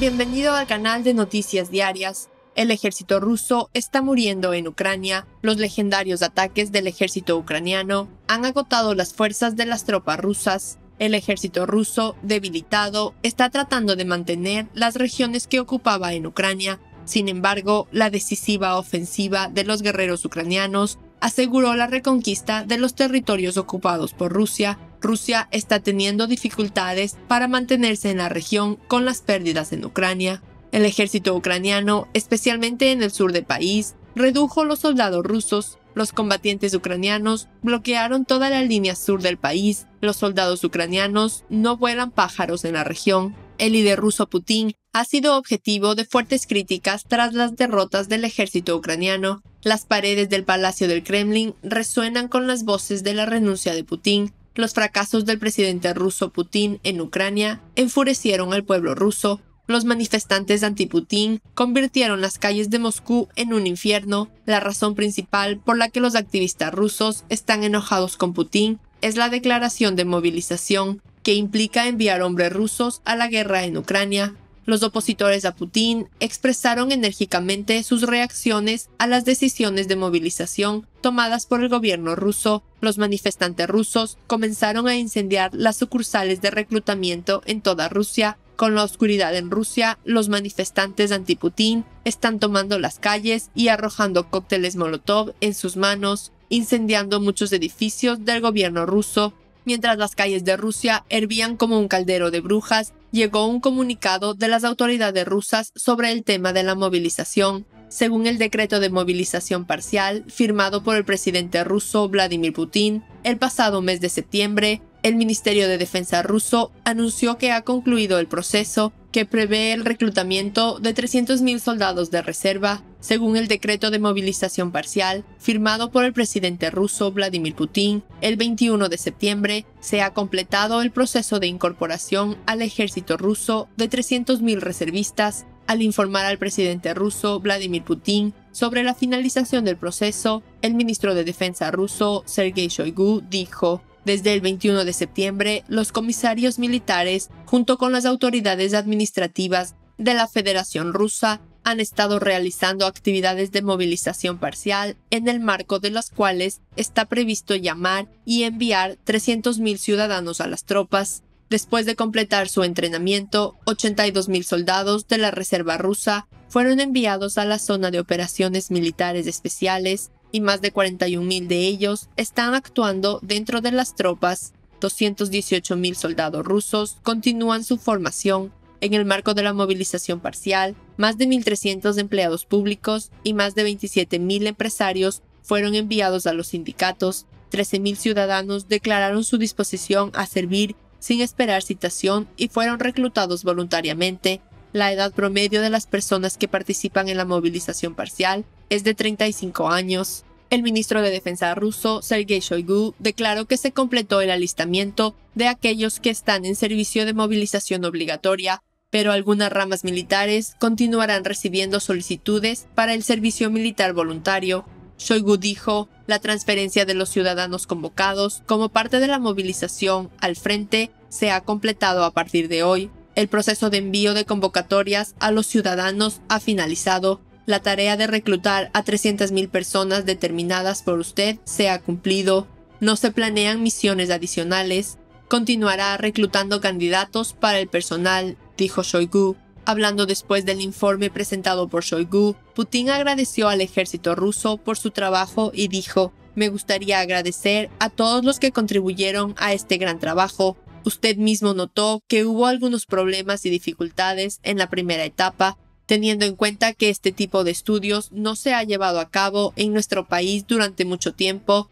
Bienvenido al canal de Noticias Diarias. El ejército ruso está muriendo en Ucrania. Los legendarios ataques del ejército ucraniano han agotado las fuerzas de las tropas rusas. El ejército ruso, debilitado, está tratando de mantener las regiones que ocupaba en Ucrania. Sin embargo, la decisiva ofensiva de los guerreros ucranianos aseguró la reconquista de los territorios ocupados por Rusia. Rusia está teniendo dificultades para mantenerse en la región con las pérdidas en Ucrania. El ejército ucraniano, especialmente en el sur del país, redujo los soldados rusos. Los combatientes ucranianos bloquearon toda la línea sur del país. Los soldados ucranianos no vuelan pájaros en la región. El líder ruso Putin ha sido objetivo de fuertes críticas tras las derrotas del ejército ucraniano. Las paredes del Palacio del Kremlin resuenan con las voces de la renuncia de Putin. Los fracasos del presidente ruso Putin en Ucrania enfurecieron al pueblo ruso. Los manifestantes anti-Putin convirtieron las calles de Moscú en un infierno. La razón principal por la que los activistas rusos están enojados con Putin es la declaración de movilización, que implica enviar hombres rusos a la guerra en Ucrania. Los opositores a Putin expresaron enérgicamente sus reacciones a las decisiones de movilización tomadas por el gobierno ruso. Los manifestantes rusos comenzaron a incendiar las sucursales de reclutamiento en toda Rusia. Con la oscuridad en Rusia, los manifestantes anti-Putin están tomando las calles y arrojando cócteles Molotov en sus manos, incendiando muchos edificios del gobierno ruso. Mientras las calles de Rusia hervían como un caldero de brujas, llegó un comunicado de las autoridades rusas sobre el tema de la movilización. Según el decreto de movilización parcial firmado por el presidente ruso Vladimir Putin, el pasado mes de septiembre, el Ministerio de Defensa ruso anunció que ha concluido el proceso que prevé el reclutamiento de 300.000 soldados de reserva. Según el decreto de movilización parcial firmado por el presidente ruso Vladimir Putin, el 21 de septiembre se ha completado el proceso de incorporación al ejército ruso de 300.000 reservistas. Al informar al presidente ruso Vladimir Putin sobre la finalización del proceso, el ministro de Defensa ruso Sergei Shoigu dijo: "Desde el 21 de septiembre, los comisarios militares, junto con las autoridades administrativas de la Federación Rusa, han estado realizando actividades de movilización parcial, en el marco de las cuales está previsto llamar y enviar 300.000 ciudadanos a las tropas. Después de completar su entrenamiento, 82.000 soldados de la Reserva rusa fueron enviados a la zona de operaciones militares especiales, y más de 41.000 de ellos están actuando dentro de las tropas. 218.000 soldados rusos continúan su formación. En el marco de la movilización parcial, más de 1.300 empleados públicos y más de 27.000 empresarios fueron enviados a los sindicatos. 13.000 ciudadanos declararon su disposición a servir sin esperar citación y fueron reclutados voluntariamente. La edad promedio de las personas que participan en la movilización parcial es de 35 años. El ministro de Defensa ruso, Sergei Shoigu, declaró que se completó el alistamiento de aquellos que están en servicio de movilización obligatoria, pero algunas ramas militares continuarán recibiendo solicitudes para el servicio militar voluntario. Shoigu dijo: "La transferencia de los ciudadanos convocados como parte de la movilización al frente se ha completado a partir de hoy. El proceso de envío de convocatorias a los ciudadanos ha finalizado. La tarea de reclutar a 300.000 personas determinadas por usted se ha cumplido. No se planean misiones adicionales. Continuará reclutando candidatos para el personal", dijo Shoigu. Hablando después del informe presentado por Shoigu, Putin agradeció al ejército ruso por su trabajo y dijo: "Me gustaría agradecer a todos los que contribuyeron a este gran trabajo. Usted mismo notó que hubo algunos problemas y dificultades en la primera etapa, teniendo en cuenta que este tipo de estudios no se ha llevado a cabo en nuestro país durante mucho tiempo.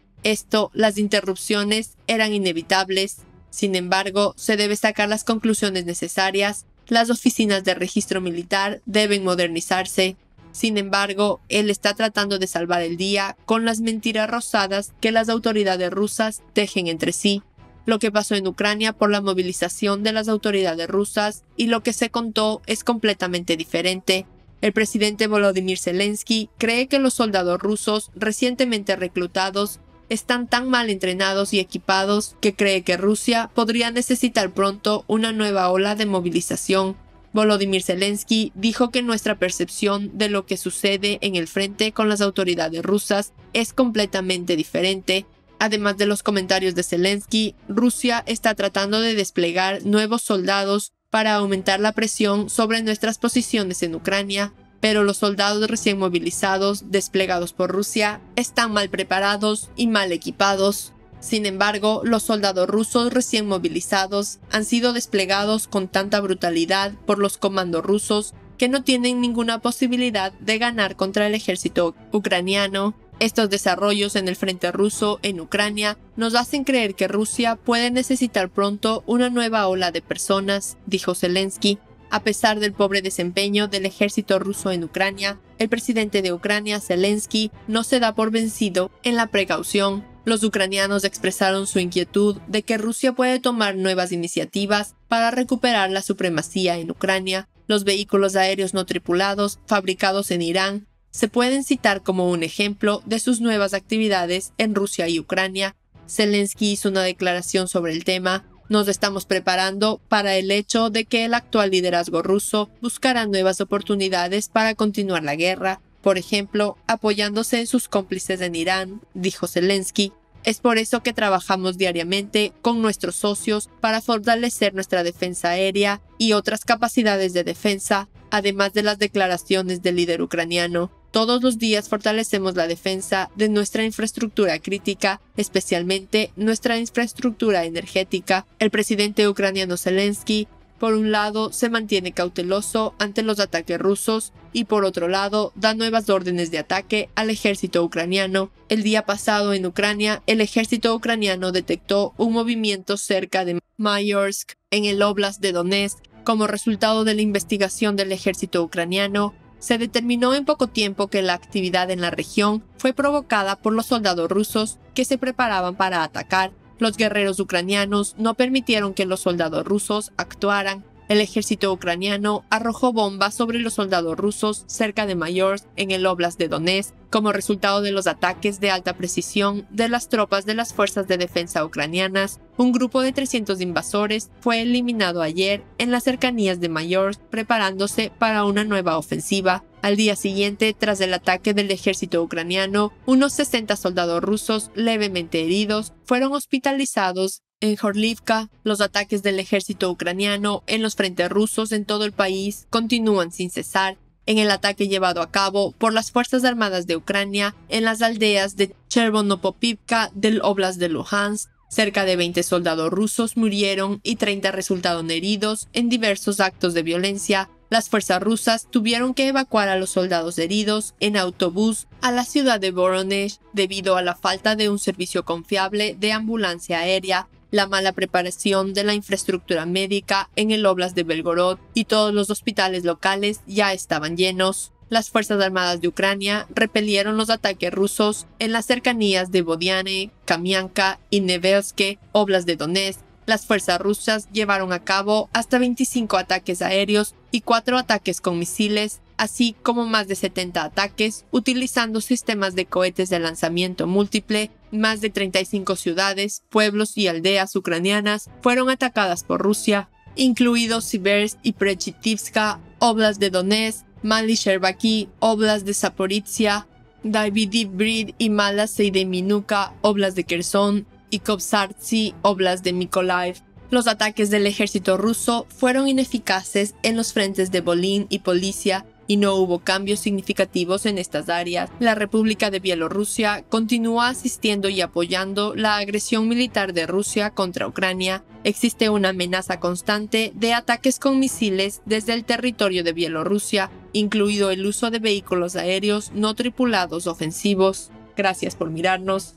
Las interrupciones eran inevitables. Sin embargo, se debe sacar las conclusiones necesarias. Las oficinas de registro militar deben modernizarse. Sin embargo, él está tratando de salvar el día con las mentiras rosadas que las autoridades rusas tejen entre sí. Lo que pasó en Ucrania por la movilización de las autoridades rusas y lo que se contó es completamente diferente. El presidente Volodymyr Zelensky cree que los soldados rusos recientemente reclutados están tan mal entrenados y equipados que cree que Rusia podría necesitar pronto una nueva ola de movilización. Volodymyr Zelensky dijo que nuestra percepción de lo que sucede en el frente con las autoridades rusas es completamente diferente. Además de los comentarios de Zelensky, Rusia está tratando de desplegar nuevos soldados para aumentar la presión sobre nuestras posiciones en Ucrania, pero los soldados recién movilizados desplegados por Rusia están mal preparados y mal equipados. Sin embargo, los soldados rusos recién movilizados han sido desplegados con tanta brutalidad por los comandos rusos que no tienen ninguna posibilidad de ganar contra el ejército ucraniano. Estos desarrollos en el frente ruso en Ucrania nos hacen creer que Rusia puede necesitar pronto una nueva ola de personas, dijo Zelensky. A pesar del pobre desempeño del ejército ruso en Ucrania, el presidente de Ucrania, Zelensky, no se da por vencido en la precaución. Los ucranianos expresaron su inquietud de que Rusia puede tomar nuevas iniciativas para recuperar la supremacía en Ucrania. Los vehículos aéreos no tripulados, fabricados en Irán, se pueden citar como un ejemplo de sus nuevas actividades en Rusia y Ucrania. Zelensky hizo una declaración sobre el tema. Nos estamos preparando para el hecho de que el actual liderazgo ruso buscará nuevas oportunidades para continuar la guerra, por ejemplo, apoyándose en sus cómplices en Irán, dijo Zelensky. Es por eso que trabajamos diariamente con nuestros socios para fortalecer nuestra defensa aérea y otras capacidades de defensa, además de las declaraciones del líder ucraniano. Todos los días fortalecemos la defensa de nuestra infraestructura crítica, especialmente nuestra infraestructura energética. El presidente ucraniano Zelensky, por un lado, se mantiene cauteloso ante los ataques rusos y por otro lado, da nuevas órdenes de ataque al ejército ucraniano. El día pasado en Ucrania, el ejército ucraniano detectó un movimiento cerca de Mayorsk, en el Oblast de Donetsk. Como resultado de la investigación del ejército ucraniano, se determinó en poco tiempo que la actividad en la región fue provocada por los soldados rusos que se preparaban para atacar. Los guerreros ucranianos no permitieron que los soldados rusos actuaran. El ejército ucraniano arrojó bombas sobre los soldados rusos cerca de Mayorsk, en el Oblast de Donetsk, como resultado de los ataques de alta precisión de las tropas de las fuerzas de defensa ucranianas. Un grupo de 300 invasores fue eliminado ayer en las cercanías de Mayorsk, preparándose para una nueva ofensiva. Al día siguiente, tras el ataque del ejército ucraniano, unos 60 soldados rusos levemente heridos fueron hospitalizados en Horlivka. Los ataques del ejército ucraniano en los frentes rusos en todo el país continúan sin cesar. En el ataque llevado a cabo por las Fuerzas Armadas de Ucrania en las aldeas de Chervonopopivka del Oblast de Luhansk, cerca de 20 soldados rusos murieron y 30 resultaron heridos en diversos actos de violencia. Las fuerzas rusas tuvieron que evacuar a los soldados heridos en autobús a la ciudad de Voronezh debido a la falta de un servicio confiable de ambulancia aérea, la mala preparación de la infraestructura médica en el Oblast de Belgorod y todos los hospitales locales ya estaban llenos. Las Fuerzas Armadas de Ucrania repelieron los ataques rusos en las cercanías de Bodiane, Kamianka y Nevelsk, Oblast de Donetsk. Las fuerzas rusas llevaron a cabo hasta 25 ataques aéreos y 4 ataques con misiles, así como más de 70 ataques utilizando sistemas de cohetes de lanzamiento múltiple. Más de 35 ciudades, pueblos y aldeas ucranianas fueron atacadas por Rusia, incluidos Siversk y Prechitivska, Oblast de Donetsk, Mali Sherbaki, Oblast de Zaporizhia, Davydiv-Brid y Mala Seideminuka, Oblast de Kherson, y Kovsartsy, Oblast de Mykolaiv. Los ataques del ejército ruso fueron ineficaces en los frentes de Volyn y Polisia y no hubo cambios significativos en estas áreas. La República de Bielorrusia continúa asistiendo y apoyando la agresión militar de Rusia contra Ucrania. Existe una amenaza constante de ataques con misiles desde el territorio de Bielorrusia, incluido el uso de vehículos aéreos no tripulados ofensivos. Gracias por mirarnos.